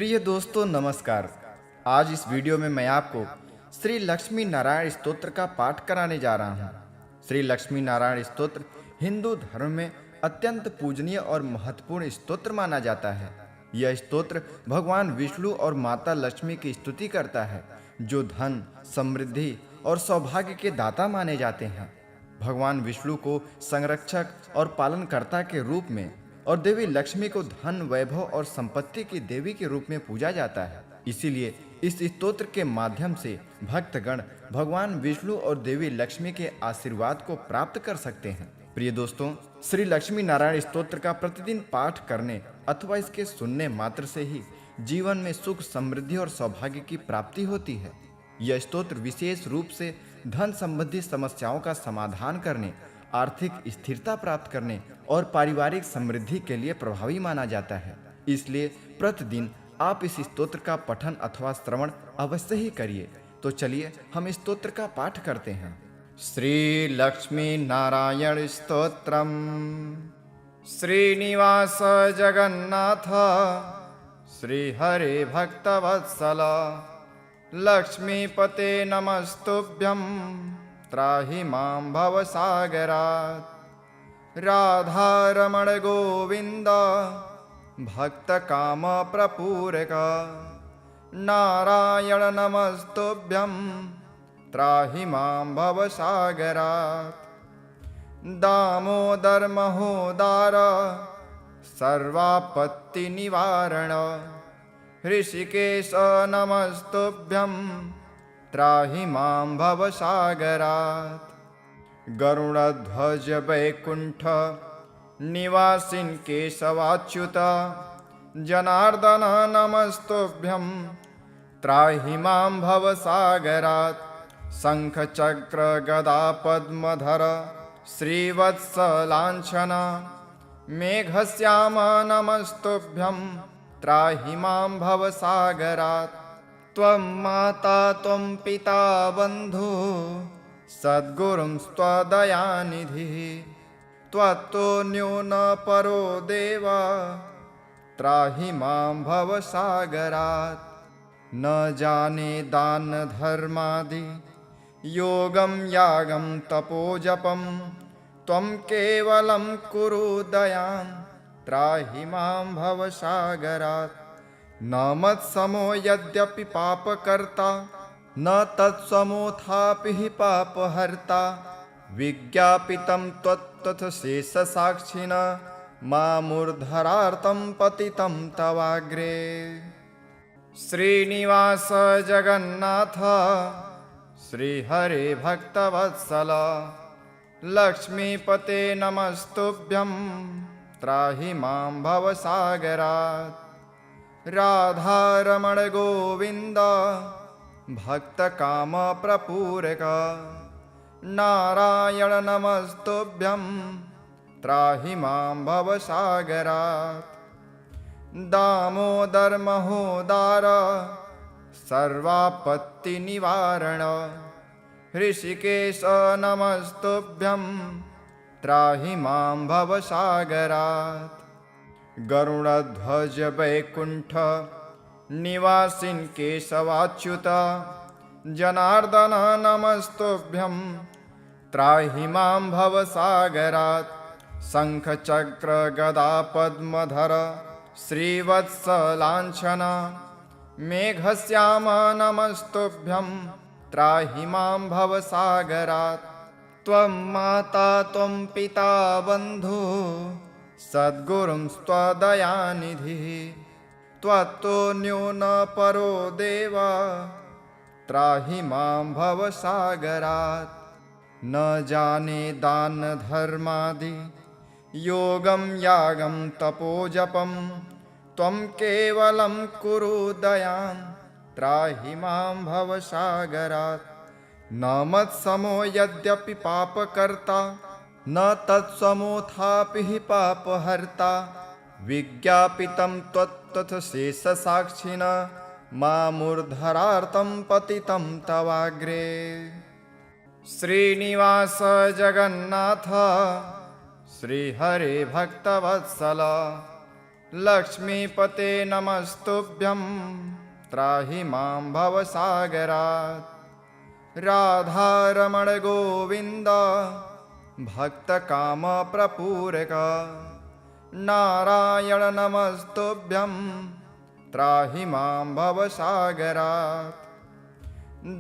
प्रिय दोस्तों नमस्कार। आज इस वीडियो में मैं आपको श्री लक्ष्मी नारायण स्तोत्र का पाठ कराने जा रहा हूँ। श्री लक्ष्मी नारायण स्तोत्र हिंदू धर्म में अत्यंत पूजनीय और महत्वपूर्ण स्तोत्र माना जाता है। यह स्तोत्र भगवान विष्णु और माता लक्ष्मी की स्तुति करता है, जो धन, समृद्धि और सौभाग्य के दाता माने जाते हैं। भगवान विष्णु को संरक्षक और पालनकर्ता के रूप में और देवी लक्ष्मी को धन, वैभव और संपत्ति की देवी के रूप में पूजा जाता है। इसीलिए इस स्तोत्र के माध्यम से भक्तगण भगवान विष्णु और देवी लक्ष्मी के आशीर्वाद को प्राप्त कर सकते हैं। प्रिय दोस्तों, श्री लक्ष्मी नारायण स्तोत्र का प्रतिदिन पाठ करने अथवा इसके सुनने मात्र से ही जीवन में सुख, समृद्धि और सौभाग्य की प्राप्ति होती है। यह स्तोत्र विशेष रूप से धन संबंधी समस्याओं का समाधान करने, आर्थिक स्थिरता प्राप्त करने और पारिवारिक समृद्धि के लिए प्रभावी माना जाता है। इसलिए प्रतिदिन आप इस स्तोत्र का पठन अथवा श्रवण अवश्य ही करिए। तो चलिए हम इस स्तोत्र का पाठ करते हैं। श्री लक्ष्मी नारायण स्तोत्रम। श्रीनिवास जगन्नाथ श्री हरे भक्तवत्सल लक्ष्मीपते नमस्तुभ्यं त्राहि मां भवसागरात्। राधारमण गोविंद भक्तकाम प्रपूरक नारायण नमस्तुभ्यं त्राहि मां भवसागरात्। दामोदर महोदार सर्वापत्ति निवारण ऋषिकेश नमस्तुभ्यं त्राहि मां भवसागरात्। गरुड़ध्वज वैकुंठ निवासिन केशवाच्युत जनार्दन नमस्तुभ्यं त्राहि मां भवसागरात्। शंख चक्र गदा पद्मधर श्रीवत्स लांछन मेघश्याम नमस्तुभ्यं त्राहि मां भवसागरात्। त्वं माता त्वं पिता बन्धु सद्गुरुंस्त्वदयानिधिः त्वत्तोऽन्यो न परो देव त्राहि मां भवसागरात्। न जाने दान धर्मादि योगं यागं तपोजपं त्वं केवलं कुरु दयां त्राहि मां भवसागरात्। न मत्समो यद्यपि पापकर्ता न तत्समोऽथापि हि पापहर्ता। विज्ञापितं त्वत्तथ शेषसाक्षिणा मामूर्धरार्तं पतितं तवाग्रे। श्रीनिवास जगन्नाथ श्रीहरे भक्तवत्सल लक्ष्मीपते नमस्तुभ्यं त्राहि मां भवसागरात्। राधारमण गोविंद भक्तकाम प्रपूरक नारायण नमस्तुभ्यं त्राहि मां भवसागरात्। दामोदर महोदार सर्वापत्ति निवारण ऋषिकेश नमस्तुभ्यं त्राहि मां भवसागरात्। गरुड़ध्वज वैकुंठ निवासिन केशवाच्युत जनार्दन नमस्तुभ्यं त्राहि मां भवसागरात्। शंख चक्र गदा पद्मधर श्रीवत्स लांछन मेघश्याम नमस्तुभ्यं त्राहि मां भवसागरात्। त्वं माता त्वं पिता बन्धु सद्गुरुंस्त्वदयानिधिः त्वत्तोऽन्यो न परो देव त्राहि मां भवसागरात्। न जाने दान धर्मादि योगं यागं तपोजपं त्वं केवलं कुरु दयां त्राहि मां भवसागरात्। न मत्समो यद्यपि पापकर्ता न तत्समोऽथापि हि पापहर्ता। विज्ञापितं त्वत्तथ शेषसाक्षिणा मामूर्धरार्तं पतितं तवाग्रे। श्रीनिवास जगन्नाथ श्रीहरे भक्तवत्सल लक्ष्मीपते नमस्तुभ्यं त्राहि मां भवसागरात्। राधारमण गोविन्द भक्तकामप्रपूरक नारायण नमस्तुभ्यं त्राहि मां भवसागरात्।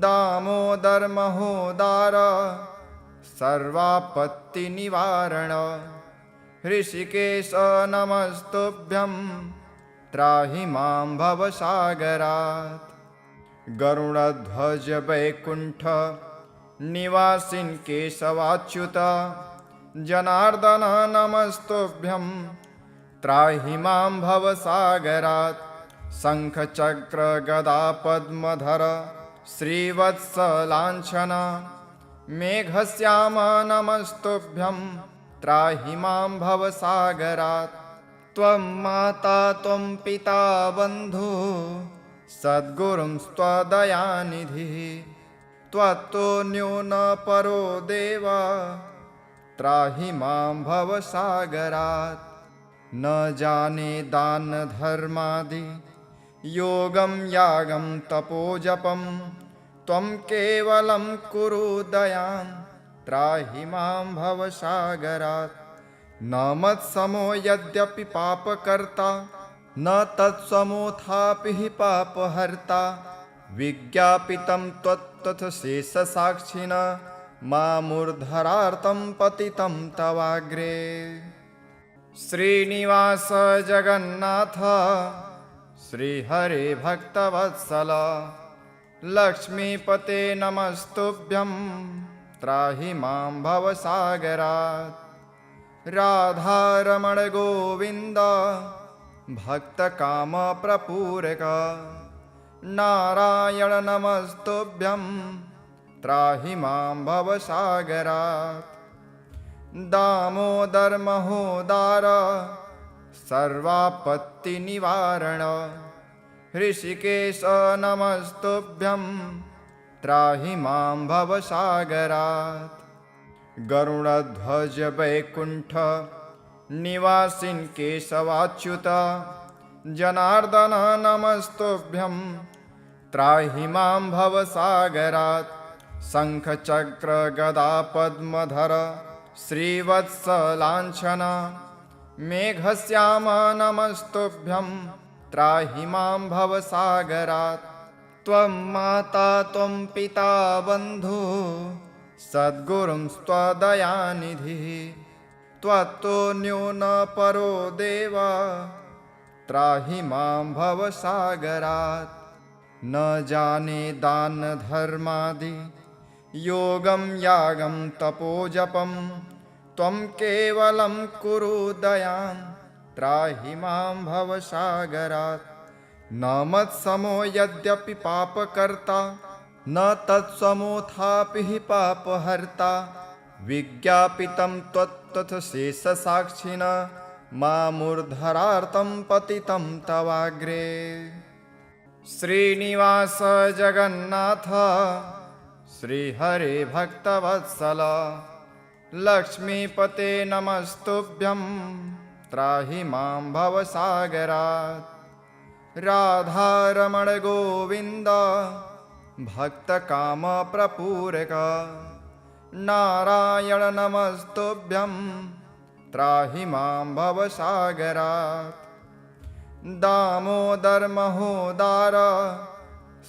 दामोदर महोदार सर्वापत्तिनिवारण ऋषिकेश नमस्तुभ्यं त्राहि मां भवसागरात्। गरुडध्वज वैकुण्ठ निवासिन् केशवाच्युत जनार्दन नमस्तुभ्यं त्राहि मां भवसागरात्। शङ्खचक्र गदा पद्मधर श्रीवत्सलाञ्छन मेघश्याम नमस्तुभ्यं त्राहि मां भवसागरात्। त्वं माता त्वं पिता बन्धु सद्गुरुंस्त्वदयानिधिः त्वत्तोऽन्यो न परो देव त्राहि मां भवसागरात्। न जाने दान धर्मादि योगं यागं तपोजपं त्वं केवलं कुरु दयां त्राहि मां भवसागरात्। न मत्समो यद्यपि पापकर्ता न तत्समोऽथापि हि पापहर्ता विज्ञापितं त्वत्तथशेषसाक्षिणा मामूर्धरार्तं पतितं तवाग्रे। श्रीनिवास जगन्नाथ श्रीहरे भक्तवत्सल लक्ष्मीपते नमस्तुभ्यं त्राहि मां भवसागरात्। राधारमण गोविन्द भक्तकामप्रपूरक नारायण नमस्तुभ्यं त्राहि मां भवसागरात्। दामोदर महोदार सर्वापत्तिनिवारण ऋषिकेश नमस्तुभ्यं त्राहि मां भवसागरात्। गरुडध्वज वैकुण्ठ निवासिन् केशवाच्युत जनार्दन नमस्तुभ्यं त्राहि मां भवसागरात्। शङ्खचक्र गदा पद्मधर श्रीवत्सलाञ्छन मेघश्याम नमस्तुभ्यं त्राहि मां भवसागरात्। त्वं माता त्वं पिता बन्धु सद्गुरुंस्त्वदयानिधिः त्वत्तोऽन्यो न परो देव त्राहि मां भवसागरात्। न जाने दान धर्मादि योगं यागं तपोजपं त्वं केवलं कुरु दयां त्राहि मां भवसागरात्। न मत्समो यद्यपि पापकर्ता न तत्समोऽथापि हि पापहर्ता विज्ञापितं त्वत्तथशेषसाक्षिणा मामूर्धरार्तं पतितं तवाग्रे। श्रीनिवास जगन्नाथ श्रीहरे भक्तवत्सल लक्ष्मीपते नमस्तुभ्यं त्राहि मां भवसागरात्। राधारमण गोविन्द भक्तकामप्रपूरक नारायण नमस्तुभ्यं त्राहि मां भवसागरात्। दामोदर महोदार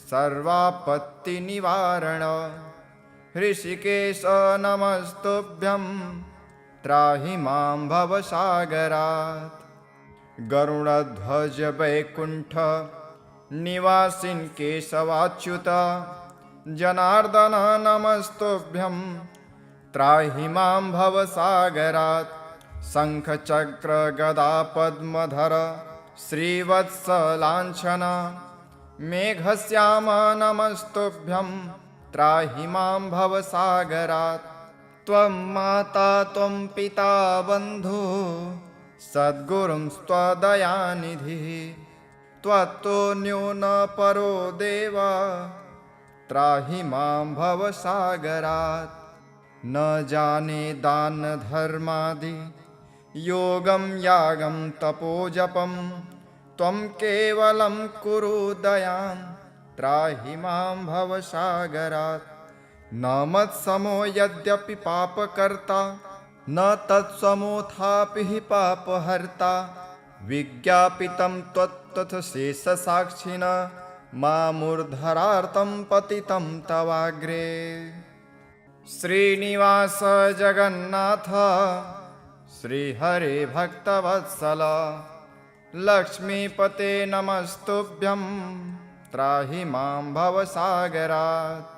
सर्वापत्तिनिवारण ऋषिकेश नमस्तुभ्यं त्राहि मां भवसागरात्। गरुडध्वज वैकुण्ठ निवासिन् केशवाच्युत जनार्दन नमस्तुभ्यं त्राहि मां भवसागरात्। शङ्खचक्र गदा पद्मधर श्रीवत्सलाञ्छन मेघश्याम नमस्तुभ्यं त्राहि मां भवसागरात्। त्वं माता त्वं पिता बन्धु सद्गुरुंस्त्वदयानिधिः त्वत्तोऽन्यो न परो देव त्राहि मां भवसागरात्। न जाने दान धर्मादि योगं यागं तपोजपं त्वं केवलं कुरु दयां त्राहि मां भवसागरात्। न मत्समो यद्यपि पापकर्ता न तत्समोऽथापि हि पापहर्ता। विज्ञापितं त्वत्तथशेषसाक्षिणा मामूर्धरार्तं पतितं तवाग्रे। श्रीनिवास जगन्नाथ श्रीहरे भक्तवत्सल लक्ष्मीपते नमस्तुभ्यं त्राहि मां भवसागरात्।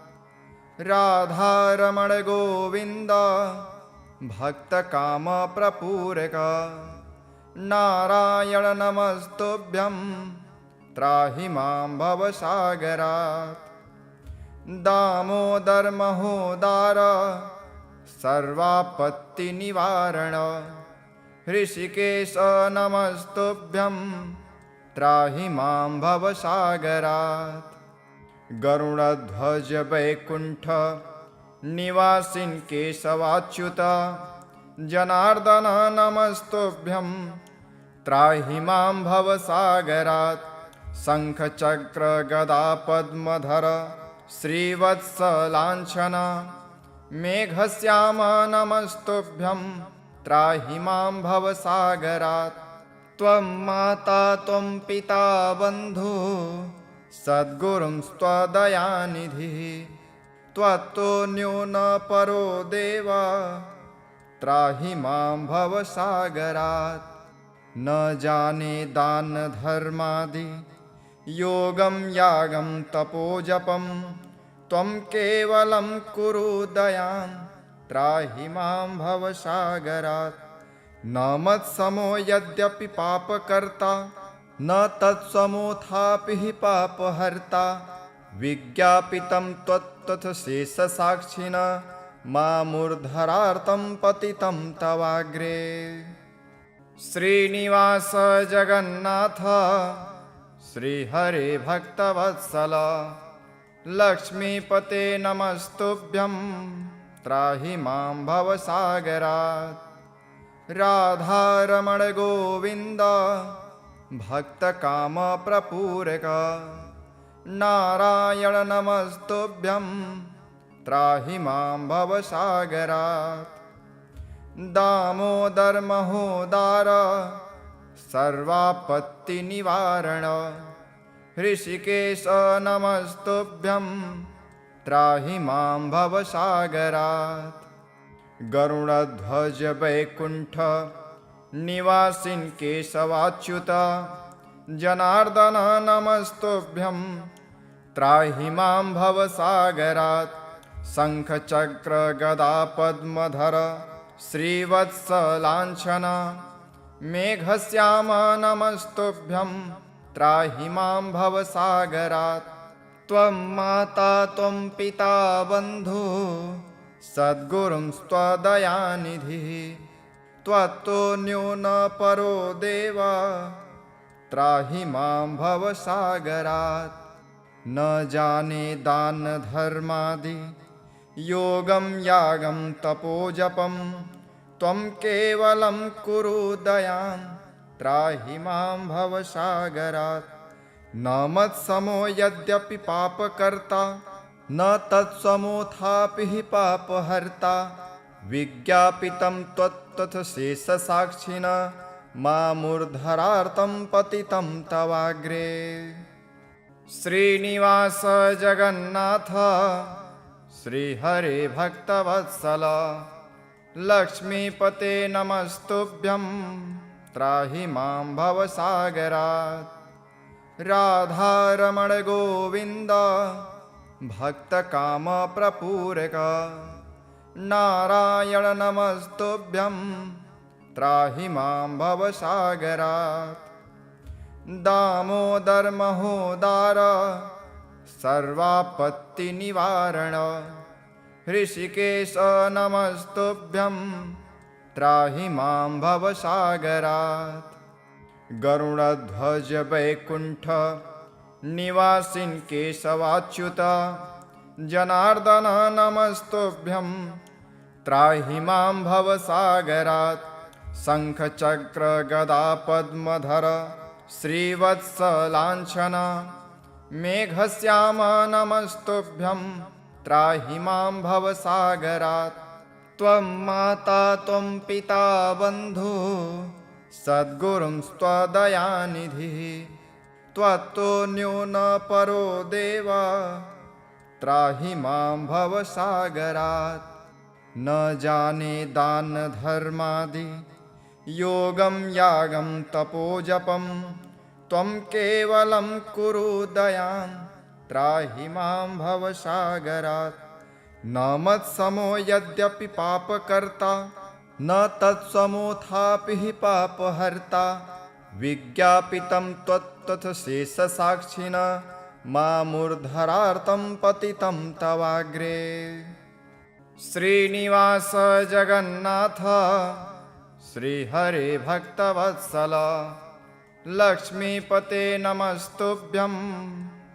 राधारमण गोविन्द भक्तकामप्रपूरक नारायण नमस्तुभ्यं त्राहि मां भवसागरात्। दामोदर महोदार सर्वापत्तिनिवारण ऋषिकेश नमस्तुभ्यं त्राहि मां भवसागरात्। गरुडध्वज वैकुण्ठ निवासिन् केशवाच्युत जनार्दन नमस्तुभ्यं त्राहि मां भवसागरात्। शङ्खचक्र गदा पद्मधर श्रीवत्सलाञ्छन मेघश्याम नमस्तुभ्यं त्राहि मां भवसागरात्। त्वं माता त्वं पिता बन्धु सद्गुरुंस्त्वदयानिधिः त्वत्तोऽन्यो न परो देव त्राहि मां भवसागरात्। न जाने दान धर्मादि योगं यागं तपोजपं त्वं केवलं कुरु दयां त्राहि मां भवसागरात्। न मत्समो यद्यपि पापकर्ता न तत्समोऽथापि हि पापहर्ता। विज्ञापितं त्वत्तथशेषसाक्षिणा मामूर्धरार्तं पतितं तवाग्रे। श्रीनिवास जगन्नाथ श्रीहरे भक्तवत्सल लक्ष्मीपते नमस्तुभ्यं त्राहि मां भवसागरात्। राधारमण गोविन्द भक्तकामप्रपूरक नारायण नमस्तुभ्यं त्राहि मां भवसागरात्। दामोदर महोदार सर्वापत्तिनिवारण ऋषिकेश नमस्तुभ्यं त्राहि मां भवसागरात्। गरुडध्वज वैकुण्ठ निवासिन् केशवाच्युत जनार्दन नमस्तुभ्यं त्राहि मां भवसागरात्। शङ्खचक्र गदा पद्मधर श्रीवत्सलाञ्छन मेघश्याम नमस्तुभ्यं त्राहि मां भवसागरात्। त्वं माता त्वं पिता बन्धु सद्गुरुंस्त्वदयानिधिः त्वत्तोऽन्यो न परो देव त्राहि मां भवसागरात्। न जाने दान धर्मादि योगं यागं तपोजपं त्वं केवलं कुरु दयां त्राहि मां भवसागरात्। न मत्समो यद्यपि पापकर्ता न तत्समोऽथापि हि पापहर्ता। विज्ञापितं त्वत्तथशेषसाक्षिणा मामूर्धरार्तं पतितं तवाग्रे। श्रीनिवास जगन्नाथ श्रीहरे भक्तवत्सल लक्ष्मीपते नमस्तुभ्यं त्राहि मां भवसागरात्। राधारमण गोविन्द भक्तकामप्रपूरक नारायण नमस्तुभ्यं त्राहि मां भवसागरात्। दामोदर महोदार सर्वापत्तिनिवारण ऋषिकेश नमस्तुभ्यं त्राहि मां भवसागरात्। गरुडध्वज वैकुण्ठ निवासिन् केशवाच्युत जनार्दन नमस्तुभ्यं त्राहि मां भवसागरात्। शङ्खचक्र गदा पद्मधर श्रीवत्सलाञ्छन मेघश्याम नमस्तुभ्यं त्राहि मां भवसागरात्। त्वं माता त्वं पिता बन्धु सद्गुरुंस्त्वदयानिधिः त्वत्तोऽन्यो न परो देव त्राहि मां भवसागरात्। न जाने दान धर्मादि योगं यागं तपोजपं त्वं केवलं कुरु दयां त्राहि मां भवसागरात्। न मत्समो यद्यपि पापकर्ता न तत्समोऽथापि हि पापहर्ता विज्ञापितं त्वत्तथ शेषसाक्षिणा मामूर्धरार्तं पतितं तवाग्रे। श्रीनिवास जगन्नाथ श्रीहरे भक्तवत्सल लक्ष्मीपते नमस्तुभ्यं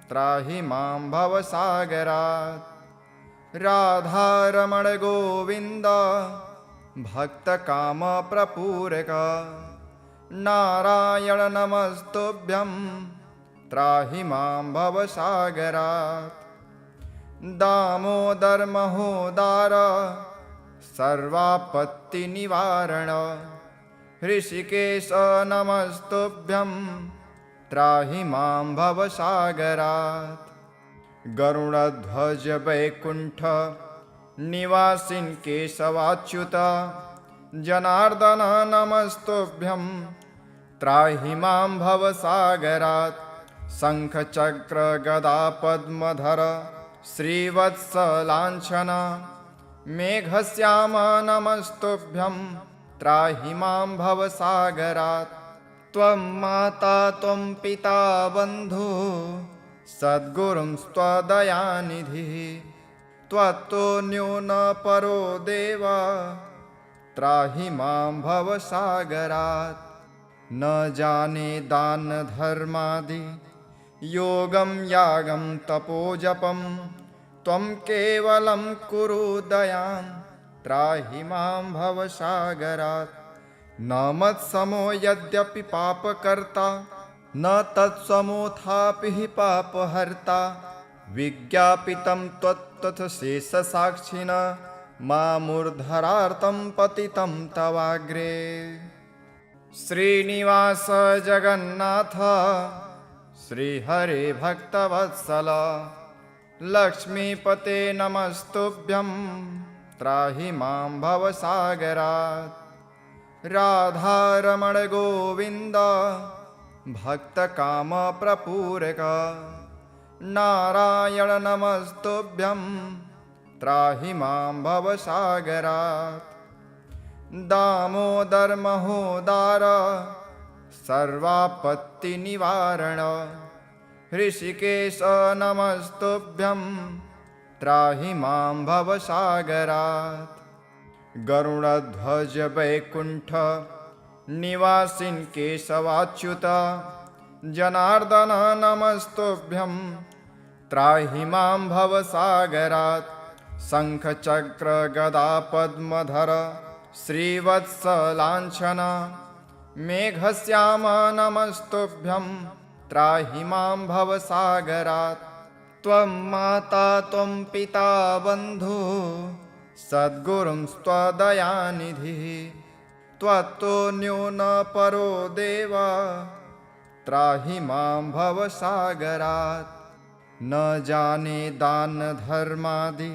त्राहि मां भवसागरात्। राधारमण गोविन्द भक्तकामप्रपूरक नारायण नमस्तुभ्यं त्राहि मां भवसागरात्। दामोदर महोदार सर्वापत्तिनिवारण ऋषिकेश नमस्तुभ्यं त्राहि मां भवसागरात्। गरुडध्वज वैकुण्ठ निवासिन् केशवाच्युत जनार्दन नमस्तुभ्यं त्राहि मां भवसागरात्। शङ्खचक्र गदा पद्मधर श्रीवत्सलाञ्छन मेघश्याम नमस्तुभ्यं त्राहि मां भवसागरात्। त्वं माता त्वं पिता बन्धु सद्गुरुंस्त्वदयानिधिः त्वत्तोऽन्यो न परो देव त्राहि मां भवसागरात्। न जाने दान धर्मादि योगं यागं तपोजपं त्वं केवलं कुरु दयां त्राहि मां भवसागरात्। न मत्समो यद्यपि पापकर्ता न तत्समोऽथापि हि पापहर्ता विज्ञापितं त्वत्तथ शेषसाक्षिणा मामूर्धरार्तं पतितं तवाग्रे। श्रीनिवास जगन्नाथ श्रीहरे भक्तवत्सल लक्ष्मीपते नमस्तुभ्यं त्राहि मां भवसागरात्। राधारमण गोविन्द भक्तकामप्रपूरक नारायण नमस्तुभ्यं त्राहि मां भवसागरात्। दामोदर महोदार सर्वापत्तिनिवारण ऋषिकेश नमस्तुभ्यं त्राहि मां भवसागरात्। गरुडध्वज वैकुण्ठ निवासिन् केशवाच्युत जनार्दन नमस्तुभ्यं त्राहि मां भवसागरात्। शङ्खचक्र गदा पद्मधर श्रीवत्सलाञ्छन मेघश्याम नमस्तुभ्यं त्राहि मां भवसागरात्। त्वं माता त्वं पिता बन्धु सद्गुरुंस्त्वदयानिधिः त्वत्तोऽन्यो न परो देव त्राहि मां भवसागरात्। न जाने दान धर्मादि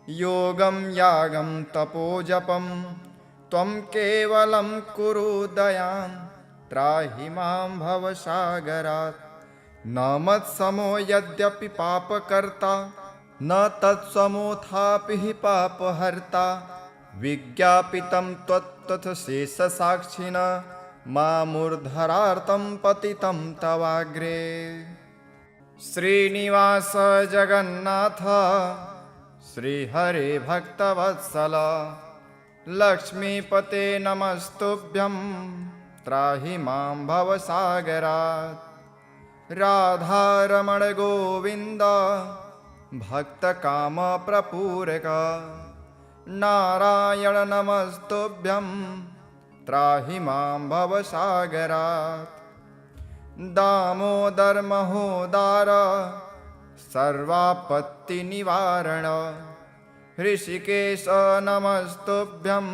योगं यागं तपोजपं त्वं केवलं कुरु दयां त्राहि मां भवसागरात्। न मत्समो यद्यपि पापकर्ता न तत्समोऽथापि हि पापहर्ता विज्ञापितं त्वत्तथ शेषसाक्षिणा मामूर्धरार्तं पतितं तवाग्रे। श्रीनिवास जगन्नाथ श्रीहरे भक्तवत्सल लक्ष्मीपते नमस्तुभ्यं त्राहि मां भवसागरात्। राधारमण गोविन्द भक्तकामप्रपूरक नारायण नमस्तुभ्यं त्राहि मां भवसागरात्। दामोदर महोदार सर्वापत्तिनिवारण ऋषिकेश नमस्तुभ्यं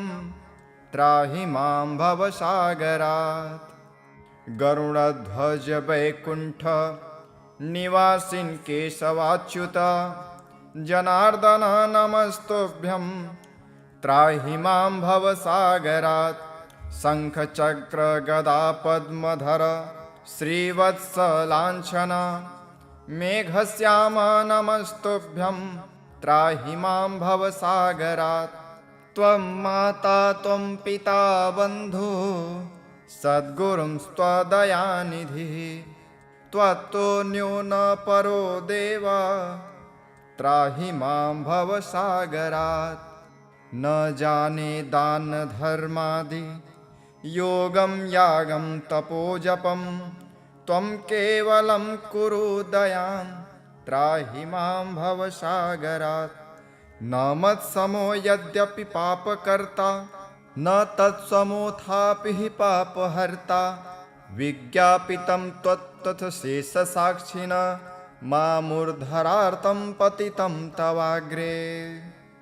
त्राहि मां भवसागरात्। गरुडध्वज वैकुण्ठ निवासिन् केशवाच्युत जनार्दन नमस्तुभ्यं त्राहि मां भवसागरात्। शङ्खचक्र गदा पद्मधर श्रीवत्सलाञ्छन मेघश्याम नमस्तुभ्यं त्राहि मां भवसागरात्। त्वं माता त्वं पिता बन्धु सद्गुरुंस्त्वदयानिधिः त्वत्तोऽन्यो न परो देव त्राहि मां भवसागरात्। न जाने दान धर्मादि योगं यागं तपोजपं त्वं केवलं कुरु दयां त्राहि मां भवसागरात्। न मत्समो यद्यपि पापकर्ता न तत्समोऽथापि हि पापहर्ता विज्ञापितं त्वत्तथ शेषसाक्षिणा मामूर्धरार्तं पतितं तवाग्रे।